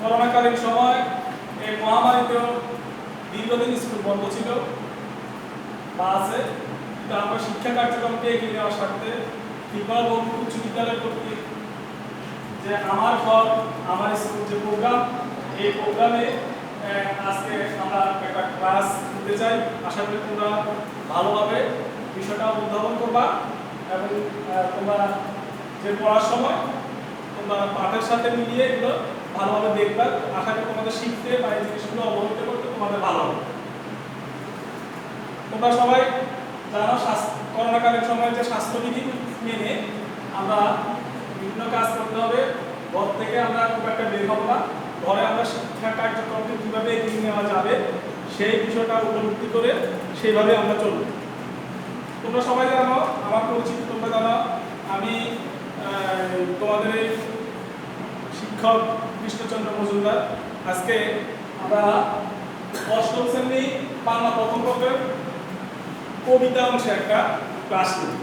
করোনাকালীন সময় এই মহামারীতেও দীর্ঘদিন স্কুল বন্ধ ছিল বা আছে, কিন্তু আমরা শিক্ষা কার্যক্রমকে এগিয়ে নেওয়ার স্বার্থে ত্রিপুরা বহুমুখী উচ্চ বিদ্যালয় কর্তৃক যে আমার ঘর আমার স্কুল যে প্রোগ্রাম, এই প্রোগ্রামে আজকে আমরা একটা ক্লাস নিতে চাই। আশা করি তোমরা ভালোভাবে বিষয়টা উদ্ভাবন করবা এবং তোমরা যে পড়ার সময় তোমরা পাঠের সাথে মিলিয়ে এগুলো ভালোভাবে দেখবা। আশা করি তোমাদের শিখতে বা এই জিনিসগুলো অবহিত করতে তোমাদের ভালো হবে। তোমরা সবাই জানো করোনাকালীন সময় যে স্বাস্থ্যবিধি মেনে আমরা বিভিন্ন কাজ করতে হবে। ঘর থেকে আমরা খুব একটা বের হবো না, ঘরে আমরা শিক্ষা কার্যক্রমকে কীভাবে এগিয়ে নেওয়া যাবে সেই বিষয়টা উপলব্ধি করে সেইভাবে আমরা চলব। তোমরা সবাই জানো, আমার পরিচিত তোমরা জানো, আমি তোমাদের এই শিক্ষক কৃষ্ণচন্দ্র মজুমদার। আজকে আমরা অষ্টম শ্রেণী বাংলা প্রথম পত্রের কবিতা অংশে একটা ক্লাস করি।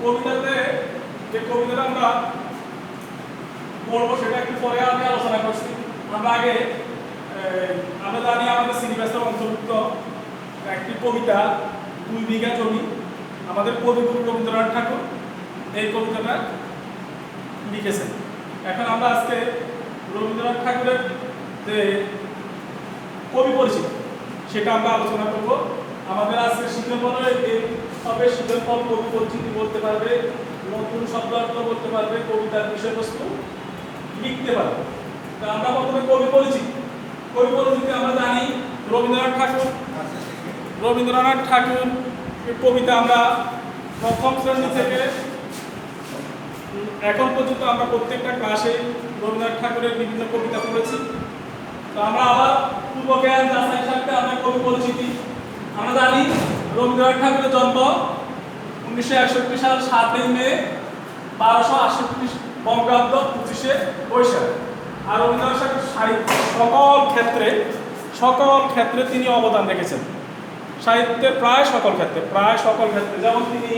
কবিতাতে যে কবিতাটা আমরা পড়বো সেটা একটু পরে আমি আলোচনা করছি। আমরা আগে আমরা জানি আমাদের সিলেবাসের অন্তর্ভুক্ত একটি কবিতা 2 বিঘা জমি, আমাদের কবিগুরু রবীন্দ্রনাথ ঠাকুর এই কবিতাটা লিখেছেন। এখন আমরা আজকে রবীন্দ্রনাথ ঠাকুরের যে কবি পরিচিতি সেটা আমরা আলোচনা করব। আমাদের আজকে শিক্ষকমণ্ডলী হবে শিক্ষক কবি পরিচিতি বলতে পারবে, নতুন শব্দার্থ বলতে পারবে, কবিতার বিষয়বস্তু লিখতে পারবে। তা আমরা প্রথমে কবি পরিচিতি আমরা জানি রবীন্দ্রনাথ ঠাকুর কবিতা আমরা প্রথম শ্রেণী থেকে এখন পর্যন্ত আমরা প্রত্যেকটা ক্লাসে রবীন্দ্রনাথ ঠাকুরের বিভিন্ন কবিতা পড়েছি। তো আমরা আবার পূর্ব জ্ঞান যাচাই সাথে আমরা কবি পরিচিতি আমরা জানি রবীন্দ্রনাথ ঠাকুরের জন্ম 1961 সাল 7 মে 1268 বঙ্গাব্দ 25শে বৈশাখ। আর রবীন্দ্রনাথ ঠাকুর সাহিত্য সকল ক্ষেত্রে তিনি অবদান রেখেছেন। সাহিত্যের প্রায় সকল ক্ষেত্রে যেমন তিনি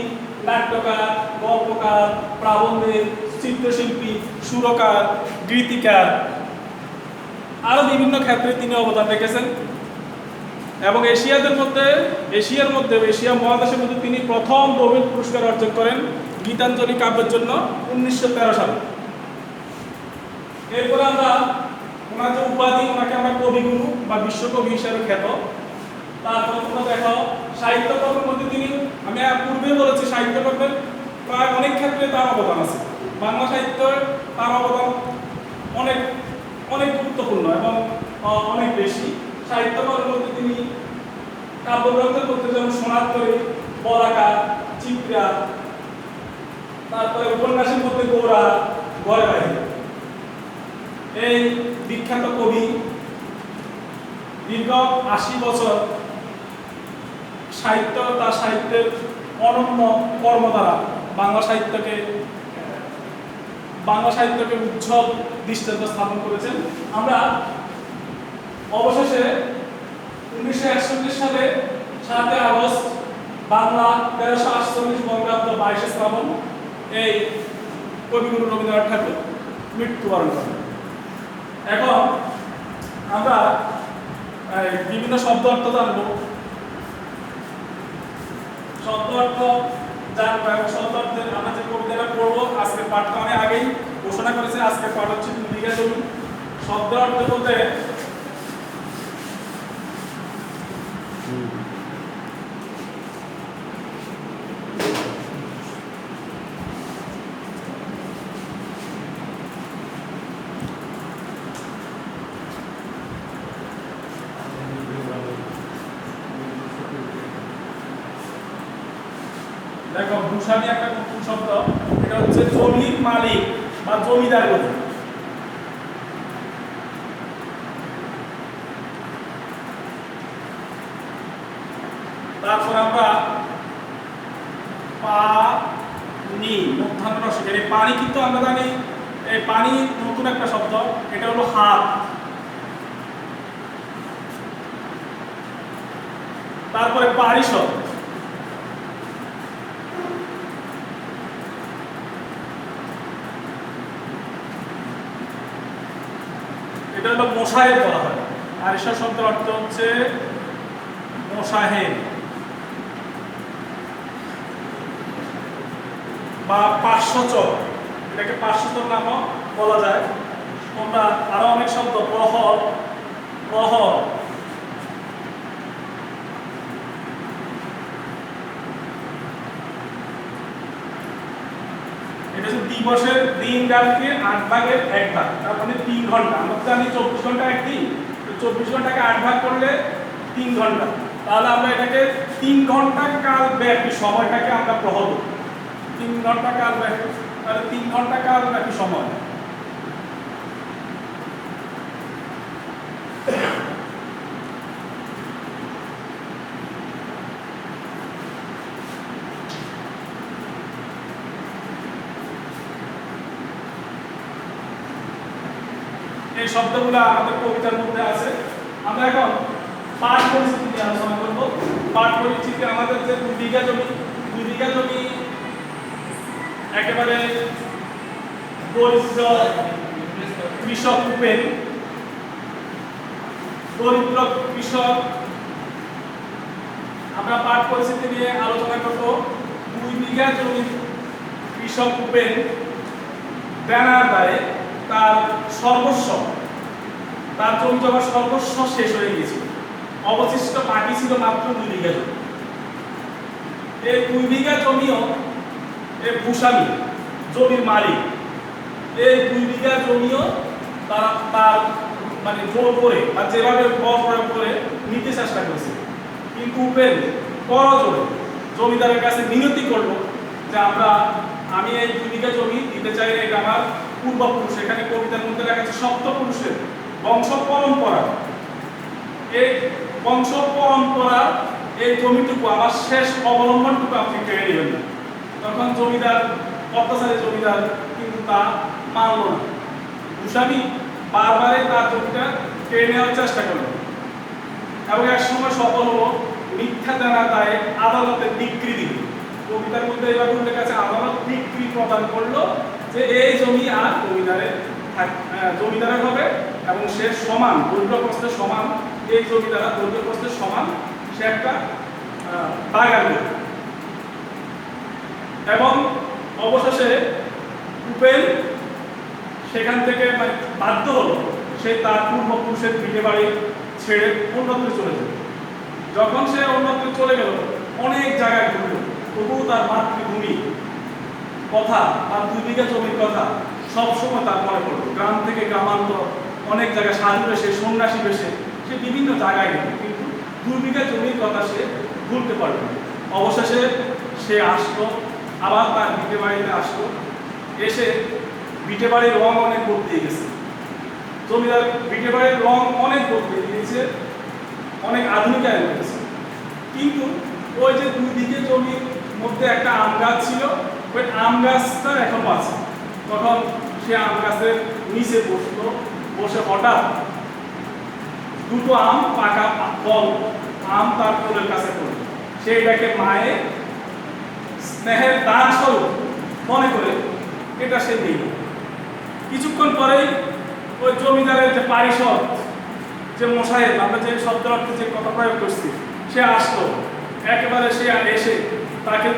নাট্যকার, গল্পকার, প্রাবন্ধিক, চিত্রশিল্পী, সুরকার, গীতিকার আরো বিভিন্ন ক্ষেত্রে তিনি অবদান রেখেছেন। এবং এশিয়া মহাদেশের মধ্যে তিনি প্রথম নোবেল পুরস্কার অর্জন করেন গীতাঞ্জলি কাব্যের জন্য 1913 সালে। এরপরে আমরা ওনার যে উপাধি, ওনাকে আমরা কবিগুরু বা বিশ্বকবি হিসেবে খ্যাত। তারপরে তোমরা দেখো সাহিত্যকর্মের মধ্যে তিনি, আমি পূর্বে বলেছি সাহিত্যকর্মের প্রায় অনেক ক্ষেত্রে তার অবদান আছে। বাংলা সাহিত্যে তার অবদান অনেক অনেক গুরুত্বপূর্ণ এবং অনেক বেশি। সাহিত্যকর্মের মধ্যে তিনি কাব্যগ্রন্থের মধ্যে যেমন সোনারতরী, বলাকা, চিত্রা, তারপরে উপন্যাসের মধ্যে গোরা, গড়ে বাইরে, এই বিখ্যাত কবি দীর্ঘ 80 বছর তার সাহিত্যের অনন্য কর্ম দ্বারা বাংলা সাহিত্যকে উজ্জ্বল দৃষ্টান্ত স্থাপন করেছেন। আমরা অবশেষে 1961 সালে 7 আগস্ট বাংলা 1348 বঙ্গাব্দ 22 শ্রাবণ এই কবিগুরু রবীন্দ্রনাথ ঠাকুর মৃত্যুবরণ করেন। এখন আমরা বিভিন্ন শব্দ অর্থ জানবো এবং শব্দ অর্থে আমরা যে কবিতাটা পড়বো, আজকের পাঠটা আমি আগেই ঘোষণা করেছি। আজকের পাঠ হচ্ছে 2 বিঘা জমি। শব্দ অর্থ বলতে দেখো, ভূস্বামী একটা নতুন শব্দ, এটা হচ্ছে জমির মালিক বা জমিদার বলে। তারপর আমরা পানি, মধ্যাহ্ন রসিক। এই পানি কিন্তু আমরা জানি এই পানি নতুন একটা শব্দ, এটা হলো হাত। তারপরে পারিষদ, এটা হলো মোসাহেব বলা হয়। আরিশা শব্দের অর্থ হচ্ছে মোসাহেব বা পার্শ্বচর, এটাকে পার্শ্বচর নামও বলা যায়। তোমরা আরো অনেক শব্দ, প্রহর, প্রহর, এটা হচ্ছে দিবসের দিন রাত্রির 8 ভাগের 1 ভাগ, তার মানে 3 ঘন্টা। আমরা জানি 24 ঘন্টা একদিন, তো 24 ঘন্টাকে 8 ভাগ করলে 3 ঘন্টা, তাহলে আমরা এটাকে 3 ঘন্টা কাল ব্যাপী সময়টাকে আমরা প্রহর বলি। 3 ঘন্টা কাল ব্যাপী, তাহলে 3 ঘন্টা কাল ব্যাপী সময়। এই শব্দগুলো আমাদের কবিতার মধ্যে আছে। আমরা এখন পাঠ পরিচিতি নিয়ে আলোচনা করব। পাঠ পরিচিতি আমাদের যে 2 বিঘা জমি, 2 বিঘা জমি একেবারে দরিদ্র কৃষক উপেন, দরিদ্র কৃষক। আমরা পাঠ পরিচিতি নিয়ে আলোচনা করব। 2 বিঘা জমি কৃষক উপেন দেনার দায়ে তার সর্বস্ব, তার জমি জমা সর্বস্ব শেষ হয়ে গেছিল, অবশিষ্ট বাকি ছিল মাত্র 2 বিঘা জমি। এই 2 বিঘা জমিও এই ভূস্বামী জমির মালিক, এই 2 বিঘা জমিও তার মানে জোর করে বা যেভাবে বল প্রয়োগ করে নিতে চেষ্টা করেছে, কিন্তু উপেন করজোড়ে জমিদারের কাছে মিনতি করলো যে আমি এই 2 বিঘা জমি দিতে চাই, এটা আমার পূর্বপুরুষ, এখানে কবিতার মধ্যে লেখা আছে সপ্তপুরুষের বংশ পরম্পরা, এই বংশ পরম্পরা এই জমিটুকু আমার শেষ অবলম্বনটুকু আপনি কেড়ে নেবেন না। তখন জমিদার, অত্যাচারী জমিদার কিন্তু তা মানল না। ভূস্বামী বারবারই তার জমিটা কেড়ে নেওয়ার চেষ্টা করলো এবং এক সময় সফল হলো, মিথ্যা দেনা দায়ে আদালতে ডিক্রি দিল। কবিতার মধ্যে এবার উল্লেখ আছে, আদালত ডিক্রি প্রদান করলো যে এই জমি আর জমিদারের হবে এবং সে সমান, দৈর্ঘ্য প্রস্থের সমান, এই জমিদার দৈর্ঘ্য প্রস্থের সমান সে একটা বাগান দেবে। এবং অবশেষে উপেন সেখান থেকে মানে বাধ্য হলো সে তার পূর্বপুরুষের ভিটে বাড়ি ছেড়ে অন্যত্র চলে যাবে। যখন সে অন্যত্র চলে গেল, অনেক জায়গায় ঘুরল, তবুও তার মাতৃভূমি কথা, তার 2 বিঘা জমির কথা সবসময় তার মনে পড়লো। গ্রাম থেকে গ্রামান্তর, অনেক জায়গায় সাধু বেশে, সন্ন্যাসী বেশে সে বিভিন্ন জায়গায় গেল, কিন্তু 2 বিঘা জমির কথা সে ভুলতে পারবে না। অবশেষে সে আসলো, আবার তার ভিটে বাড়িতে আসলো, এসে ভিটে বাড়ির রং অনেক বদলে গেছে। জমিদার ভিটে বাড়ির রং অনেক বদলে দিয়েছে, অনেক আধুনিকায়ন হয়েছে, কিন্তু ওই যে 2 বিঘা জমির মধ্যে একটা আম গাছ ছিল, ওই আম গাছটা এখনো আছে। তখন সে আম গাছের নিচে বসলো, বসে হঠাৎ 2টো আম, পাকা ফল আম তার কোলের কাছে পড়ল। সে এটাকে মায়ের স্নেহের দান স্বরূপ মনে করে এটা সে নিল। কিছুক্ষণ পরেই ওই জমিদারের যে পারিষদ, যে মোসাহেব, আমরা যে শব্দের অর্থে যে কথা প্রয়োগ করছি, সে আসলো। একেবারে সে এসে তাকে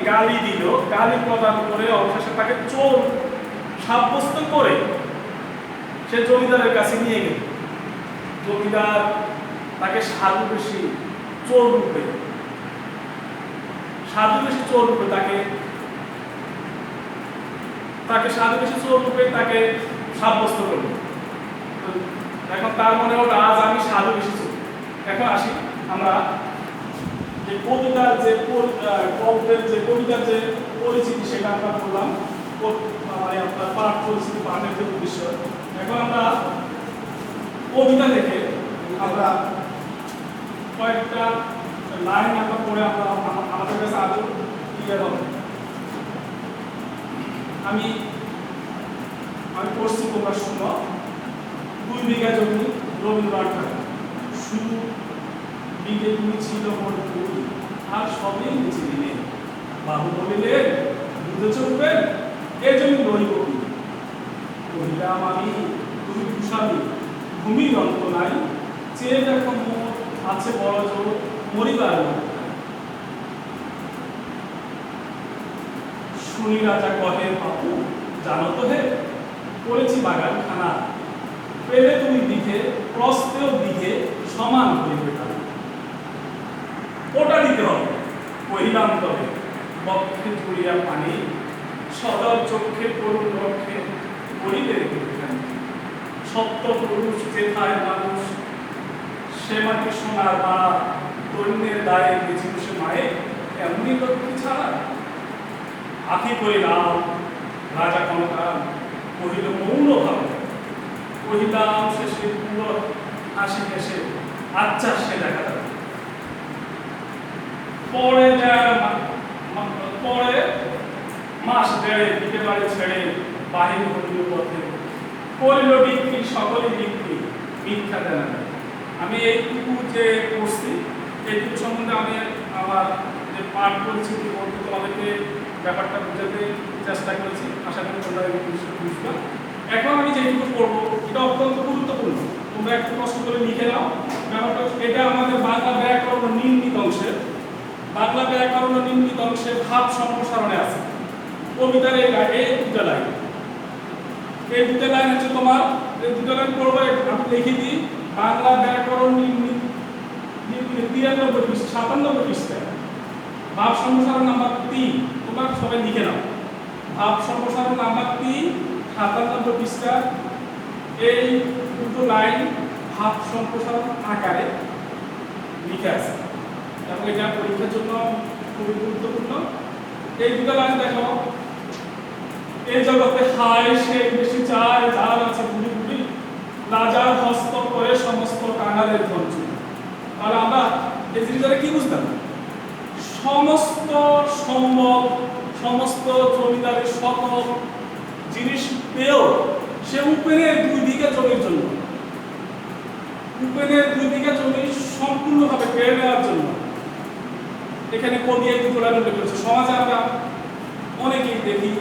গালি দিল, গালি প্রদান করে অবশেষে তাকে চোর সাব্যস্ত করে সে জমিদারের কাছে নিয়ে গেল। জমিদার তাকে সাধু বেশি চোর রূপে তাকে সাব্যস্ত করলো। এখন তার মনে হলো আজ আমি সাধু বেশি চোর। এখন আসি আমরা যে কবিতার যে কবিতার যে পরিচিতি, সেটা আমরা বললাম, মানে আপনার পাঠ পরিচিতি, পাঠের যে উদ্দেশ্য। এখন আমরা কবিতা থেকে আমরা কয়েকটা লাইন আমরা পড়ে আমরা আমাদের কাছে আরো ক্লিয়ার হবে। আমি পড়ছি, তোমরা শুনো। 2 বিঘা জমি রবীন্দ্রনাথ ঠাকুর, শুধু বিঘে তুমি ছিল মোর দুই, আর সবই নিচে দিলে বাবু বলিলেন দুধে চলবেন এ জমি লইব কি, কহিলাম আমি সুস্বাদী ভূমির অন্ত নাই, চেয়ে দেখো মোর আছে বড় জোর মরিবার মতো। শুনি রাজা কহে বাপু জানো তো হে, করেছি বাগান খানা, পেলে তুমি দিঘে প্রস্তেও দিঘে সমান করিবে টানা। ওটা দিতে হবে কহিলাম তবে বক্ষে জুড়িয়া পানি, সদর চক্ষে করুণ রক্ষে করিবে রেখানি। সত্য পুরুষ যেথায় মানুষ সে মাটি সোনার বাড়া, তৈন্যের দায়ে বেঁচে বসে মায়ে এমনি লক্ষ্মী ছাড়া। আখি করিলাম রাজা কনকাল কহিল মৌন ভাবে, কহিলাম শেষে পুরো হাসি হেসে আচ্ছা সে দেখা যাবে। পরে মাস দেড়ে দিকে বাড়ি ছেড়ে বাহির হইল পথে, করিল বিক্রি সকলে বিক্রি মিথ্যা দেনা। আমি এইটুকু যে পড়ছি এইটুকু সম্বন্ধে আমি আমার যে পাঠ করেছি বলতে তোমাদেরকে ব্যাপারটা বুঝাতে চেষ্টা করেছি, আশা করি তোমরা বুঝবা। এখন আমি যেটুকু পড়বো এটা অত্যন্ত গুরুত্বপূর্ণ, তোমরা একটু কষ্ট করে লিখে নাও ব্যাপারটা। এটা আমাদের বাংলা ব্যাকরণ নির্মিত অংশের, বাংলা ব্যাকরণ নির্মিত অংশের ভাব সম্প্রসারণে আছে কবিতার এই দুটো লাইন। এই দুটো লাইন হচ্ছে তোমার, এই দুটো লাইন পড়বো আমি লিখে দিই। বাংলা ব্যাকরণ নির্মিত 93 পৃষ্ঠা 57 পৃষ্ঠা ভাব সম্প্রসারণ নাম্বার 3, তোমরা সবাই লিখে নাও। ভাব সম্প্রসারণ নাম্বার 3 57 পৃষ্ঠা এই দুটো লাইন ভাব সম্প্রসারণ আকারে লিখে আছে এবং এটা পরীক্ষার জন্য খুবই গুরুত্বপূর্ণ। এই দুটো লাইন দেখো, এই জগতে হায় সে বেশি চায় যার আছে বুড়ি বুড়ি, রাজার হস্ত করে সমস্ত কাঙালের ধন চুরি। তাহলে আমরা এই জিনিসটা কি বুঝতাম? সমস্ত সম্ভব সমস্ত জমিদারের সকল জিনিস পেয়েও সে উপেনের 2 বিঘা জমির জন্য, উপেনের 2 বিঘা জমি সম্পূর্ণভাবে কেড়ে নেওয়ার জন্য এখানে কবি এই দুটো লাইন উল্লেখ করেছে। সমাজে আমরা অনেকেই দেখি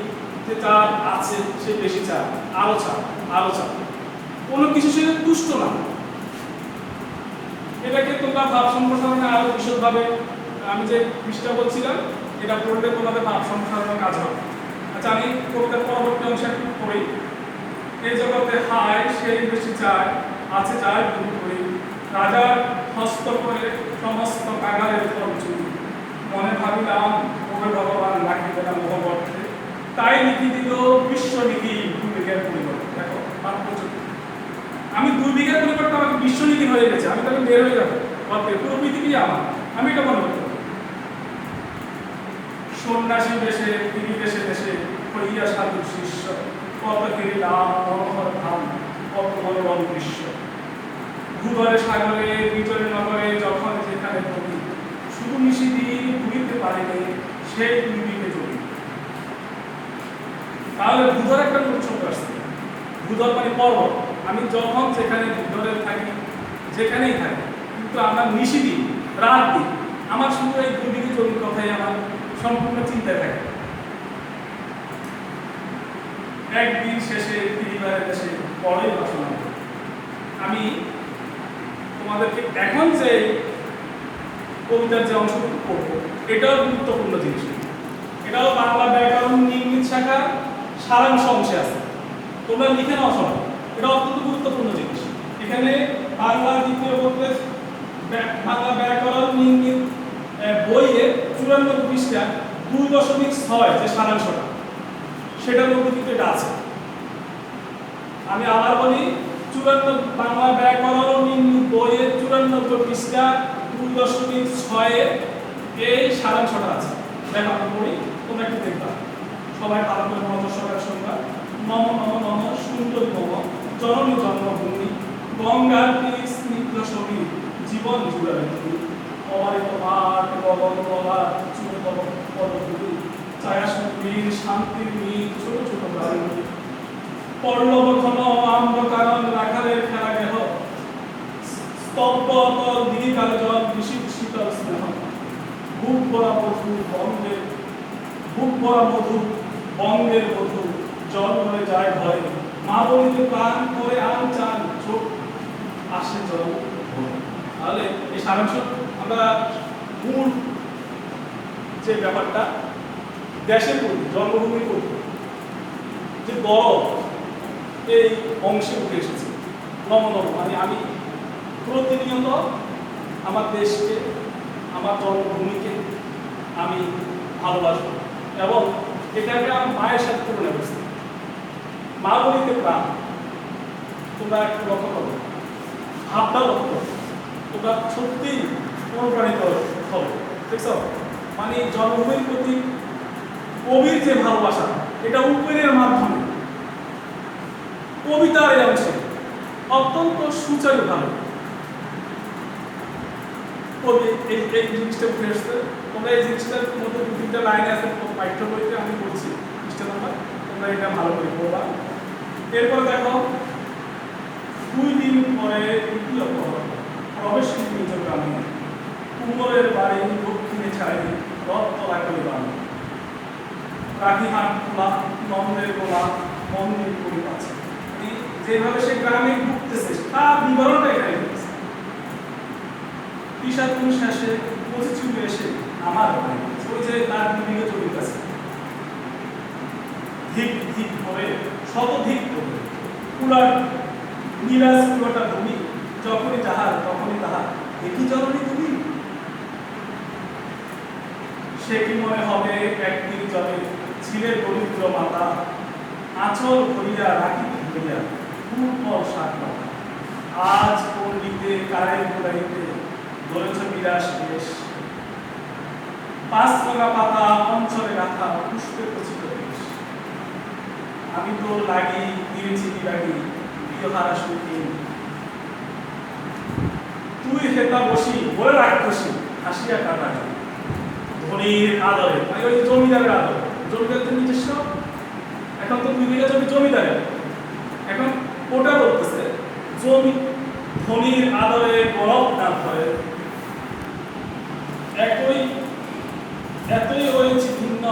যে যার আছে সে বেশি চায়, আরো চায়, আরো চায়, কোনো কিছু সে তুষ্ট না। এটাকে তোমরা ভাব সম্প্রসারণে আরো বিশদভাবে আমি যে পৃষ্ঠা বলছিলাম এটা পড়লে তোমাদের ভাব সম্প্রসারণের কাজ হবে। আচ্ছা আমি কবিতার পরবর্তী অংশে একটু পড়ি। এই জগতে হায় সেই বেশি চায় আছে চায় বুড়ি বুড়ি, রাজার হস্ত করে সমস্ত কাঙালের ধন চুরি, মনে ভাবিলাম ওরে ভগবান রাখিবে না মোহবর্তে, তাই লিখি দিল বিশ্বনীতি 2 বিঘার পরিবর্তে। দেখো আমি 2 বিঘার পরিবর্তে আমাকে বিশ্বনীতি হয়ে গেছে, আমি তাহলে বের হয়ে যাবো পুরো পৃথিবী আমার, আমি এটা মনে করতে পারি। সন্ন্যাসী দেশে তিনি দেশে দেশে হইয়া সাধু শিষ্য, কত ফিরিলাম মনোহর ধাম কত মনোরম দৃশ্য। ভূধরে সাগরে বিচরে নগরে যখন যেখানে পড়ি, শুধু নিশিদিন ভুলিতে পারিনি সেই 2 বিঘে জমি। তাহলে ভূধর একটা উৎসব আসছে, ভূধর মানে পর্বত। আমি যখন যেখানে ভূধরে থাকি যেখানেই থাকি, কিন্তু আমার নিশিদিন রাত দিন আমার শুধু এই 2 বিঘে জমির কথাই আমার সম্পূর্ণ চিন্তায় থাকে। একদিন শেষে পরিবারের দেশে বড়ই বাসনা। আমি তোমাদেরকে এখন যে কবিতার যে অংশটুকু পড়বো এটাও গুরুত্বপূর্ণ জিনিস, এটাও বাংলা ব্যাকরণ নির্মিত শাখার সারাংশ অংশে আছে, তোমরা লিখে নাও সবাই। এটা অত্যন্ত গুরুত্বপূর্ণ জিনিস। এখানে বাংলা দ্বিতীয় পত্রের বাংলা ব্যাকরণ নির্মিত বইয়ের 94 পৃষ্ঠা 2.6 যে সারাংশটা সেটার মধ্যে কিন্তু এটা আছে। আমি আবার বলি 54 বাংলা ব্যাকরণ নির্মিত বইয়ের 94 পৃষ্ঠা 2.6 এই সারাংশটা আছে। দেখো আমি পড়ি, তোমরা একটু দেখবা, সবাই ভালো করে মনোযোগ সহকারে শুনবা। নম নম নম সুন্দরী নম জননী জন্মভূমি, গঙ্গার তীরে স্নিগ্ধ ছবি জীবন জুড়াবে তুমি, অবারিত মাঠ গগন বলা চুল পদধূলি, ছায়া সুন্দরীর শান্তির নীল ছোট ছোট প্রাণী, পল্লব ঘন আম্র কানন রাখালের খেলা গেহ, স্তব্ধ অতল দিঘিকাল জল বিশীত শীতল স্নেহ, বুক ভরা মধু বঙ্গের মধু জল ভরে যায় ভয়ে, মা মা বলিতে প্রাণ করে আন চান চোখ আসে জল। তাহলে এই সারাংশ আমরা মূল যে ব্যাপারটা দেশের প্রতি জন্মভূমির প্রতি যে গরব এই অংশে উঠে এসেছে নমনম। মানে আমি প্রতিনিয়ত আমার দেশকে আমার জন্মভূমিকে আমি ভালোবাসবো এবং এটাকে আমি মায়ের সাথে তুলনা করছি। মা বলিতে প্রাণ, তোমরা একটু লক্ষ্য করো, ভাবটা লক্ষ্য করো, তোমরা সত্যিই অনুপ্রাণিত হবে। দেখছো, মানে জন্মভূমির প্রতি কবির যে ভালোবাসা, এটা উপেনের মাধ্যমে কবিতার এই অংশে অত্যন্ত সুচারুভাবে কবি এই জিনিসটা উঠে আসছে। তোমরা এই জিনিসটার মধ্যে দু তিনটা লাইন আছে পাঠ্য বইতে আমি বলছি পৃষ্ঠা নাম্বার, তোমরা এটা ভালো করে পড়বা। এরপর দেখো 2 দিন পরে দ্বিতীয় প্রবেশ নিজ গ্রামে কুমোরের বাড়ি দক্ষিণে ছাড়ি রক্ত রাখলি বাড়ি রাখিহাট খোলা নন্দের গোলা মন্দির করি আছে। যেভাবে সে গ্রামে ঢুকতেছে তার বিবরণটা এখানে দিয়েছে। ঈশাতুন শেষে পৌঁছেছিল এসে আমার ওই যে তার বিবিকে চলে গেছে ধিক ধিক করে শত ধিক করে কুলার নিরাজ কুলাটা ভূমি যখনই যাহার তখনই তাহার দেখি জননী তুমি। সে কি মনে হবে একদিন জলে ছিলে দরিদ্র মাতা আঁচল ভরিয়া রাখি ভরিয়া পূর্ণ সাত পাতা আজ পণ্ডিতে কারের গোড়াইতে ধরেছ বিরাস বেশ 5 লগা পাতা অঞ্চলে রাখা পুষ্পে খচিত বেশ। আমি তো লাগি দিয়েছি বিরাগী প্রিয়হারা সুখী তুই হেতা বসি বলে রাক্ষসী হাসিয়া কাটা ধনির আদরে, মানে ওই জমিদারের আদরে। জমিদার তো নিজস্ব, এখন তো 2 বিঘা জমি জমিদারের, এখন ওটা বলতেছে জমি ধনির আদরে গরব না ধরে এতই হয়েছে ভিন্ন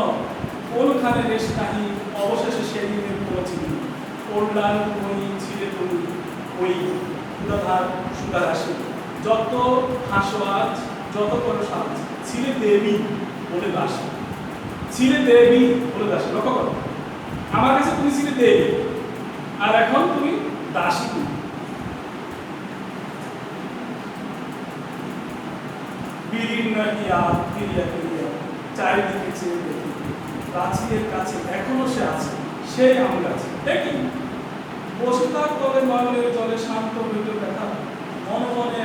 কোনখানে দেশ নাহি অবশেষে সেদিনের পৌঁছিনি কল্যাণ ধনী ছিলে তুমি ওই ক্ষুধাধার সুধার হাসি যত হাসো আজ যত করো সাজ ছিলে দেবী বলে দাসী। ছিলে দেবী বলে দাসী, লক্ষ্য করো, আমার কাছে তুমি ছিলে দেবী আর এখন তুমি দাসী। তুমি বিলীন ইয়া ফিরিয়া ফিরিয়া চারিদিকে চেয়ে দেখি প্রাচীরের কাছে এখনো সে আছে, সেই আম গাছে দেখি বসে তার তলে নয়নের জলে শান্ত হইল ব্যথা মনে মনে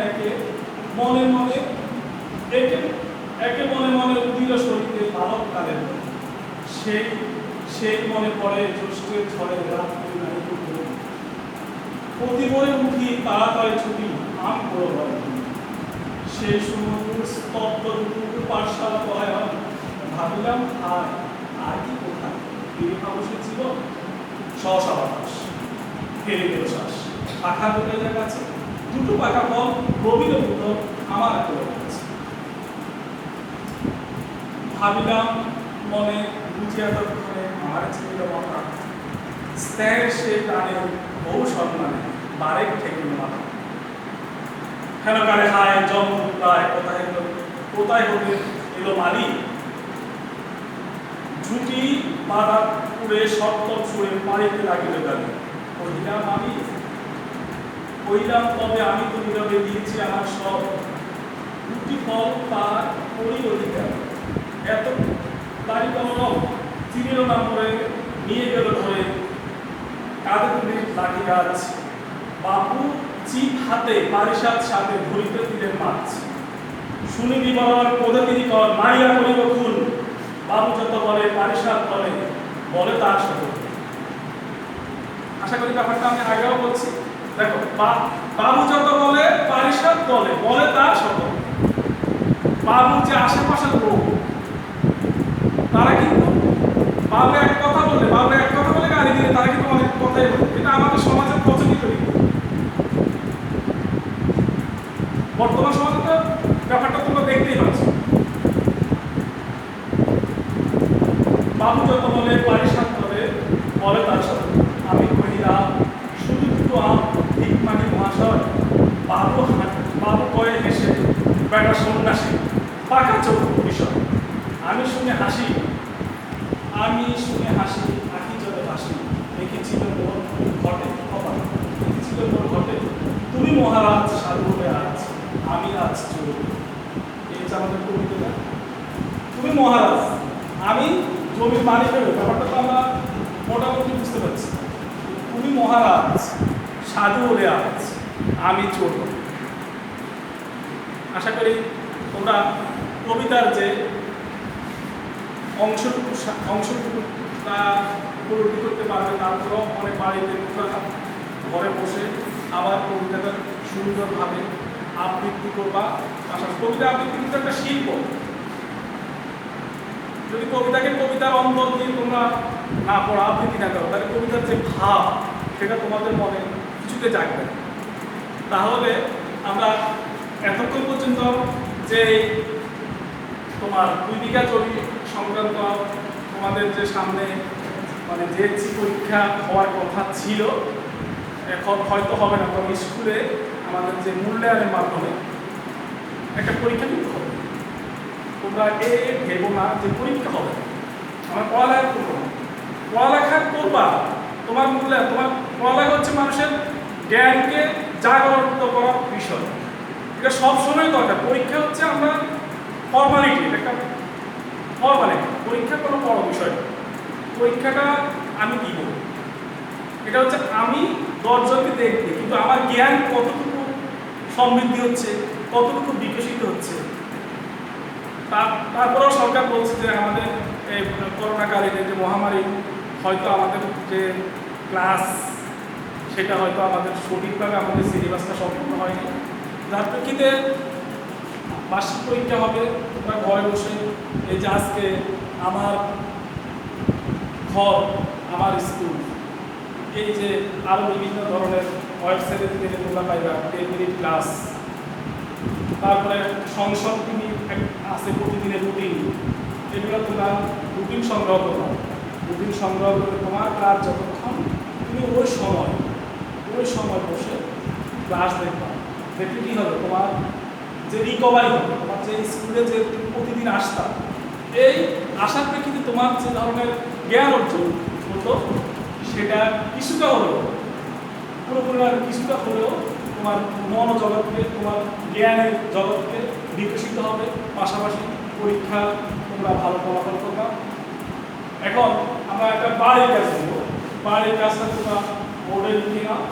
মনে মনে একে মনে মনে উদিল শরীরে বালক কালের সেই মনে পড়ে জ্যৈষ্ঠের ঝড়ে রাত প্রতিবরে উঠি তাড়াতাড়ি ছুটি আম করো সেই সমুদ্র স্তব্ধ পাঠশালা পলায়ন ভাবিলাম আর কি কোথায় ফিরে পাবো সে ছিল সহসা বাতাস ফেলে গেল শ্বাস পাখা দুটো জায়গা আছে দুটো পাখা ফল রবির মতো আমার আছে ভাবিলাম মনে বুঝিয়া তৎক্ষণে আমার ছিল মাথা স্নেহের সে টানে বহু সম্মানে বারেক থেকে মাথা হেন কারে হায় জন্ম প্রায় কোথায় হতে এলো মালি ঝুঁকি বাধা পুড়ে সপ্তম সুরে পাড়িতে লাগিল গালি কহিলাম আমি কহিলাম তবে আমি তো নীরবে দিয়েছি আমার সব দুটি ফল তার করি অধিকার এত তারি কলম চিনিল না পরে নিয়ে গেল ধরে কাঁধে তুলে লাঠি গাছ বাপু চিপ হাতে পারিসাত সাথে ধরিতে দিলেন মাছ শুনি বিবরণ পদ্ধতি কর মারিয়া করিব খুন বাবু যত বলে পারিসাত বলে তার সাথে। আশা করি ব্যাপারটা আমি আগেও বলছি। দেখো বাবু যত বলে পারিসাত বলে তার সাথে। বাবু যে আশেপাশের লোক তারা কিন্তু বাবু এক কথা বলে গালি দিলে তারা কিন্তু অনেক কথাই বলে। এটা আমাদের সমাজে প্রচলিত বর্তমান সমাজে তো ব্যাপারটা তোমরা দেখতেই পাচ্ছ। বাবু যত বলে পারিসাত বলে তার সাথে। আমি কহিলাম সন্ন্যাসী পাকা চোখ বিষয়। আমি শুনে হাসি, আমি শুনে হাসি, আঁকি যত হাসি, দেখেছিল মোর ঘটে কপাল, দেখেছিল মোর ঘটে, তুমি মহারাজ সাধু হয়ে আজ, আমি আজ চোর। এই হচ্ছে আমাদের কবিতা। তুমি মহারাজ, আমি জমির মালিক হয়ে, ব্যাপারটা তো আমরা মোটামুটি বুঝতে পারছি। তুমি মহারাজ সাধু হলে আজ, আমি চোর। আশা করি তোমরা কবিতার যে অংশটুকু তা উপলব্ধি করতে পারবে। তারপরেও অনেক বাড়িতে ঘরে বসে আবার কবিতাটা সুন্দরভাবে আবৃত্তি করবা। পাশাপাশি কবিতা আবৃত্তি কিন্তু একটা শিল্প। যদি কবিতাকে কবিতার অন্তর দিয়ে তোমরা না পড়া, আবৃত্তি না করো, তাহলে কবিতার যে ভাব সেটা তোমাদের মনে কিছুতে জাগবে। তাহলে আমরা এতক্ষণ পর্যন্ত যে তোমার 2 বিঘা জমি সংক্রান্ত তোমাদের যে সামনে মানে যে পরীক্ষা হওয়ার কথা ছিল, এখন হয়তো হবে না, তবে স্কুলে আমাদের যে মূল্যায়নের মাধ্যমে একটা পরীক্ষা দিতে হবে। তোমরা ভেবো না যে পরীক্ষা হবে, আমার পড়ালেখা করবো না, পড়ালেখা করবা। তোমার মূল্যায়ন, তোমার পড়ালেখা হচ্ছে মানুষের জ্ঞানকে জাগ্রত করার বিষয়, এটা সবসময় দরকার। পরীক্ষা হচ্ছে আমরা ফর্মালিটি, একটা ফর্মালিটি। পরীক্ষা কোনো বড় বিষয় না। পরীক্ষাটা আমি দিব, এটা হচ্ছে আমি 10 জনকে দেখবে, কিন্তু আমার জ্ঞান কতটুকু সমৃদ্ধি হচ্ছে, কতটুকু বিকশিত হচ্ছে। তারপরেও সরকার বলছে যে আমাদের এই করোনাকালীন যে মহামারী, হয়তো আমাদের যে ক্লাস সেটা হয়তো আমাদের সঠিকভাবে আমাদের সিলেবাসটা সম্পূর্ণ হয়নি, যার প্রেক্ষিতে বার্ষিক পরীক্ষা হবে। তোমরা ঘরে বসে এই যে আজকে আমার ঘর আমার স্কুল, এই যে আরও বিভিন্ন ধরনের ওয়েবসাইটে থেকে তোমরা পাইবা 10 মিনিট ক্লাস, তারপরে সংসদ টিভি আছে প্রতিদিনের রুটিন, এগুলো তোমরা রুটিন সংগ্রহ করো। রুটিন সংগ্রহ করে তোমার ক্লাস যতক্ষণ তুমি ওই সময় বসে ক্লাস দেখবা, দেখলে কী হবে, তোমার যে রিকভারি হবে, তোমার যে স্কুলে যে প্রতিদিন আসতা, এই আসার প্রেক্ষিতে তোমার যে ধরনের জ্ঞান অর্জন হতো সেটা কিছুটা হলেও, পুরোপুরি কিছুটা হলেও তোমার মন জগৎকে, তোমার জ্ঞানের জগৎকে বিকশিত হবে। পাশাপাশি পরীক্ষা তোমরা ভালো ফলাফল করবা। এখন আমরা একটা বাড়ির কাজ করবো। বাড়ির কাজটা তোমরা বোর্ডে লিখে নাও।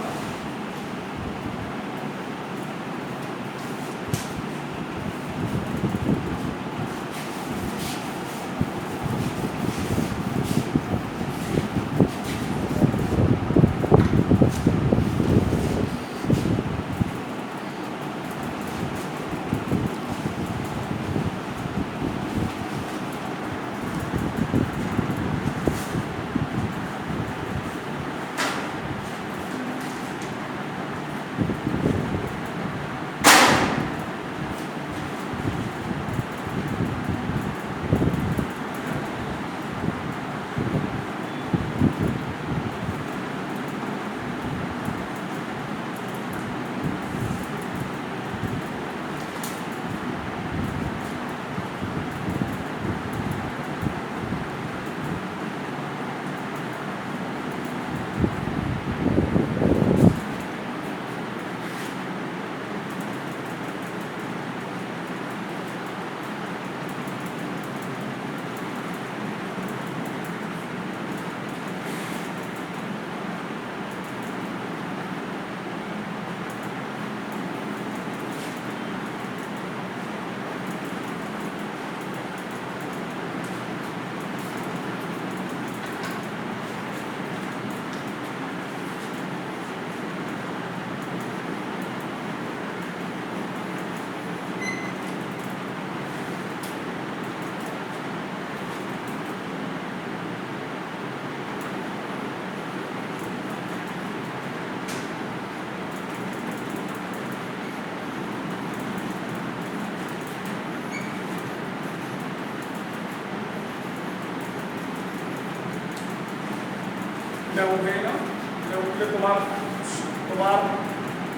তোমার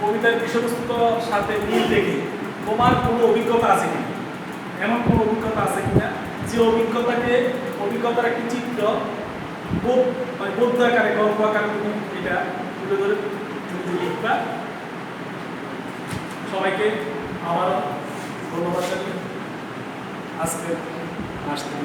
কবিতার বিষয়বস্তুর সাথে মিল দেখে তোমার কোনো অভিজ্ঞতা আছে কিনা, এমন কোনো অভিজ্ঞতা আছে কিনা যে অভিজ্ঞতার একটি চিত্র মানে গদ্য আকারে গল্প আকারে তুমি এটা তুলে ধরে তুমি লিখবা। সবাইকে আবারও ধন্যবাদ জানিয়ে আজকে আসতে